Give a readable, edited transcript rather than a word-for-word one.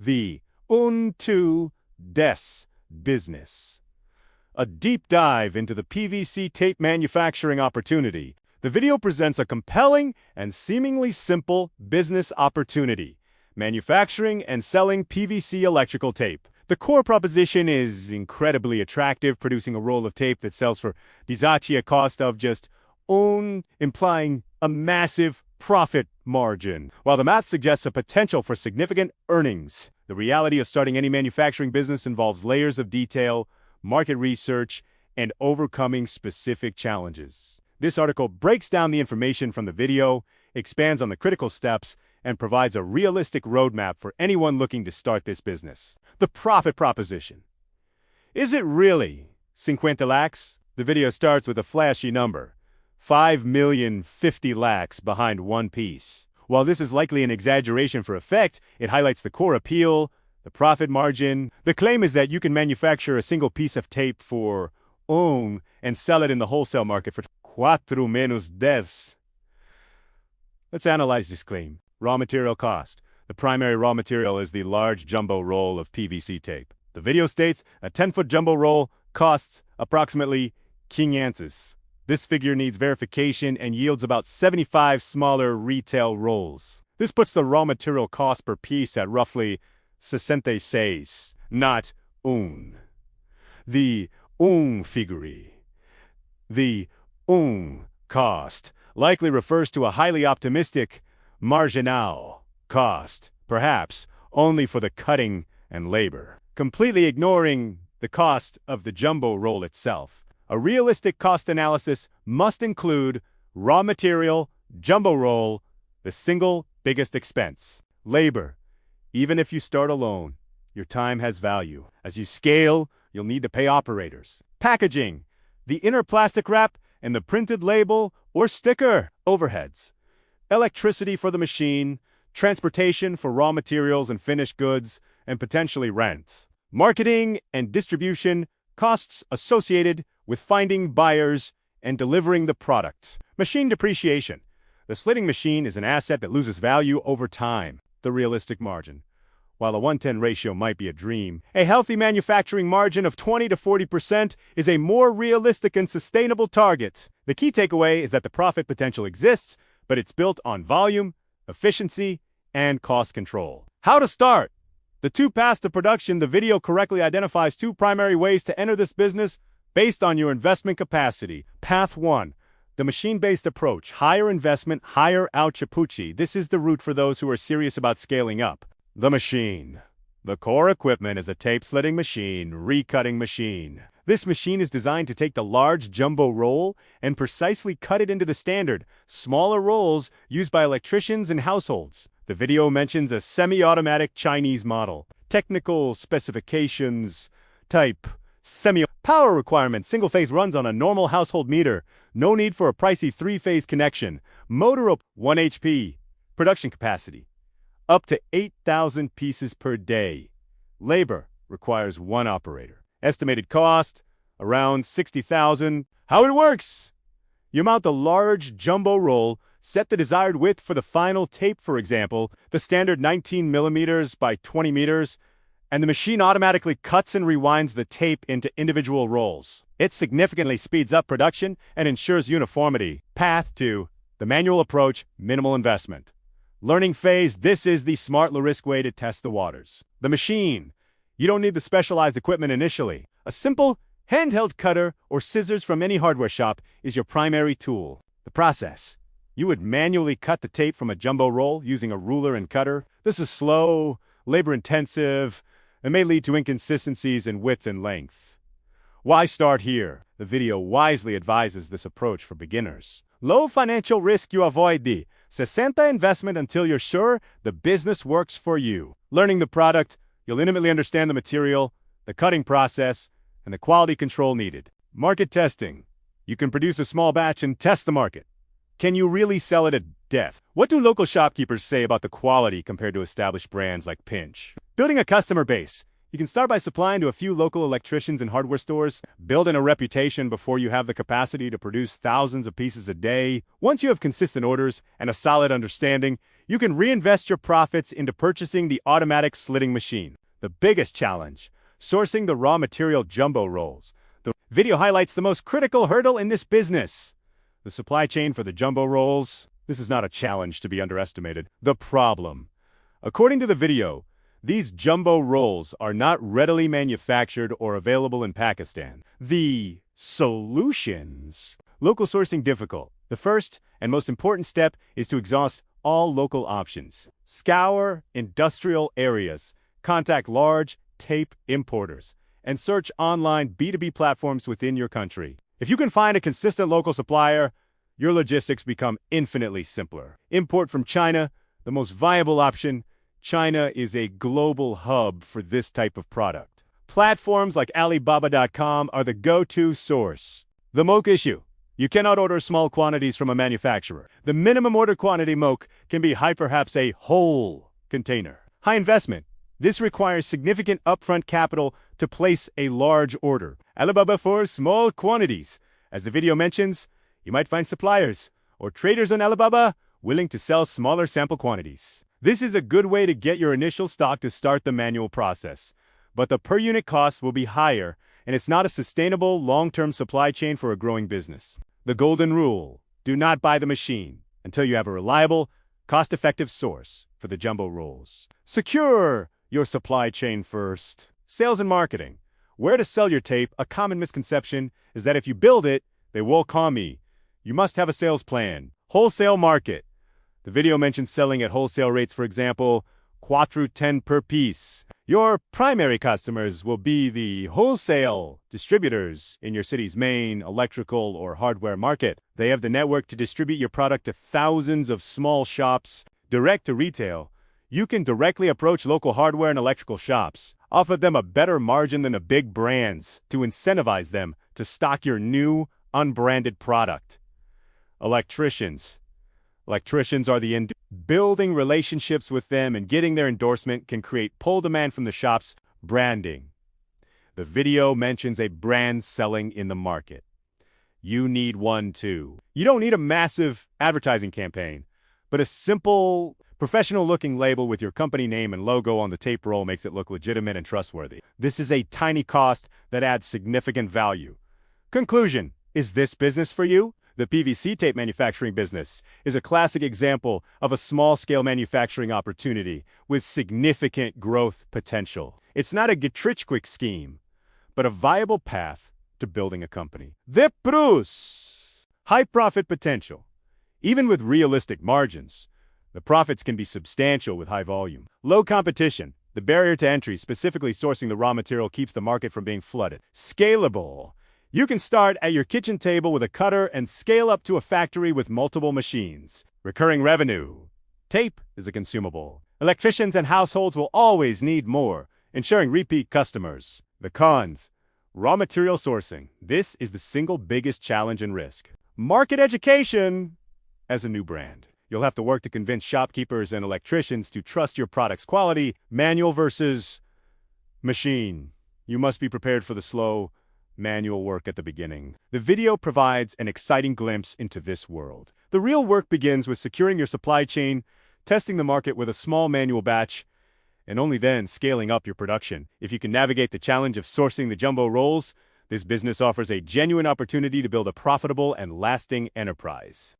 the Un-2 des business. A deep dive into the PVC tape manufacturing opportunity. The video presents a compelling and seemingly simple business opportunity: manufacturing and selling PVC electrical tape. The core proposition is incredibly attractive, producing a roll of tape that sells for a cost of just implying a massive profit margin. While the math suggests a potential for significant earnings, the reality of starting any manufacturing business involves layers of detail, market research, and overcoming specific challenges. This article breaks down the information from the video, expands on the critical steps, and provides a realistic roadmap for anyone looking to start this business. The profit proposition. Is it really 50 lakhs? The video starts with a flashy number: 5,050 lakhs behind one piece. While this is likely an exaggeration for effect, it highlights the core appeal, the profit margin. The claim is that you can manufacture a single piece of tape for and sell it in the wholesale market for 4 menos 10. Let's analyze this claim. Raw material cost. The primary raw material is the large jumbo roll of PVC tape. The video states a 10-foot jumbo roll costs approximately 500. This figure needs verification and yields about 75 smaller retail rolls. This puts the raw material cost per piece at roughly 66, not The figure. The cost likely refers to a highly optimistic marginal cost, perhaps only for the cutting and labor, completely ignoring the cost of the jumbo roll itself. A realistic cost analysis must include raw material, jumbo roll, the single biggest expense, labor. Even if you start alone, your time has value. As you scale, you'll need to pay operators. Packaging, the inner plastic wrap and the printed label or sticker. Overheads, electricity for the machine, transportation for raw materials and finished goods, and potentially rent. Marketing and distribution, costs associated with finding buyers and delivering the product. Machine depreciation. The slitting machine is an asset that loses value over time. The realistic margin. While a 1:10 ratio might be a dream, a healthy manufacturing margin of 20 to 40% is a more realistic and sustainable target. The key takeaway is that the profit potential exists, but it's built on volume, efficiency, and cost control. How to start? The 2 paths to production. The video correctly identifies 2 primary ways to enter this business based on your investment capacity. Path 1. The machine-based approach. Higher investment, higher output. This is the route for those who are serious about scaling up. The machine. The core equipment is a tape slitting machine, recutting machine. This machine is designed to take the large jumbo roll and precisely cut it into the standard, smaller rolls used by electricians and households. The video mentions a semi-automatic Chinese model. Technical specifications. Type. Power requirement. Single phase runs on a normal household meter. No need for a pricey 3-phase connection. Motor up 1 HP. Production capacity. Up to 8,000 pieces per day. Labor requires 1 operator. Estimated cost around 60,000. How it works? You mount the large jumbo roll, set the desired width for the final tape, for example, the standard 19 millimeters by 20 meters, and the machine automatically cuts and rewinds the tape into individual rolls. It significantly speeds up production and ensures uniformity. Path 2. The manual approach, minimal investment. Learning phase. This is the smart low-risk way to test the waters. The machine. You don't need the specialized equipment initially. A simple handheld cutter or scissors from any hardware shop is your primary tool. The process. You would manually cut the tape from a jumbo roll using a ruler and cutter. This is slow, labor-intensive, and may lead to inconsistencies in width and length. Why start here? The video wisely advises this approach for beginners. Low financial risk. You avoid the 60 investment until you're sure the business works for you. Learning the product, you'll intimately understand the material, the cutting process, and the quality control needed. Market testing. You can produce a small batch and test the market. Can you really sell it at depth? What do local shopkeepers say about the quality compared to established brands like Pinch? Building a customer base. You can start by supplying to a few local electricians and hardware stores, building a reputation before you have the capacity to produce thousands of pieces a day. Once you have consistent orders and a solid understanding, you can reinvest your profits into purchasing the automatic slitting machine. The biggest challenge: sourcing the raw material jumbo rolls. The video highlights the most critical hurdle in this business: the supply chain for the jumbo rolls. This is not a challenge to be underestimated. The problem: according to the video, these jumbo rolls are not readily manufactured or available in Pakistan. The solutions: local sourcing difficult. The first and most important step is to exhaust all local options. Scour industrial areas, contact large tape importers, and search online B2B platforms within your country. If you can find a consistent local supplier, your logistics become infinitely simpler. Import from China, the most viable option. China is a global hub for this type of product. Platforms like Alibaba.com are the go-to source. The moke issue: you cannot order small quantities from a manufacturer. The minimum order quantity moke can be perhaps a whole container. High investment: this requires significant upfront capital to place a large order. Alibaba for small quantities: as the video mentions, you might find suppliers or traders on Alibaba willing to sell smaller sample quantities. This is a good way to get your initial stock to start the manual process, but the per unit cost will be higher, and it's not a sustainable long-term supply chain for a growing business. The golden rule: do not buy the machine until you have a reliable, cost-effective source for the jumbo rolls. Secure your supply chain first. Sales and marketing: where to sell your tape. A common misconception is that if you build it, they will call me. You must have a sales plan. Wholesale market: the video mentions selling at wholesale rates, for example, 4-10 per piece. Your primary customers will be the wholesale distributors in your city's main electrical or hardware market. They have the network to distribute your product to thousands of small shops. Direct to retail: you can directly approach local hardware and electrical shops, offer them a better margin than the big brands to incentivize them to stock your new, unbranded product. Electricians are the end. Building relationships with them and getting their endorsement can create pull demand from the shops. Branding: the video mentions a brand selling in the market. You need one too. You don't need a massive advertising campaign, but a simple, professional-looking label with your company name and logo on the tape roll makes it look legitimate and trustworthy. This is a tiny cost that adds significant value. Conclusion: is this business for you? The PVC tape manufacturing business is a classic example of a small-scale manufacturing opportunity with significant growth potential. It's not a get-rich-quick scheme, but a viable path to building a company. The pros: high profit potential. Even with realistic margins, the profits can be substantial with high volume. Low competition: the barrier to entry, specifically sourcing the raw material, keeps the market from being flooded. Scalable: you can start at your kitchen table with a cutter and scale up to a factory with multiple machines. Recurring revenue: tape is a consumable. Electricians and households will always need more, ensuring repeat customers. The cons: raw material sourcing. This is the single biggest challenge and risk. Market education: as a new brand, you'll have to work to convince shopkeepers and electricians to trust your product's quality. Manual versus machine: you must be prepared for the slow, manual work at the beginning. The video provides an exciting glimpse into this world. The real work begins with securing your supply chain, testing the market with a small manual batch, and only then scaling up your production. If you can navigate the challenge of sourcing the jumbo rolls, this business offers a genuine opportunity to build a profitable and lasting enterprise.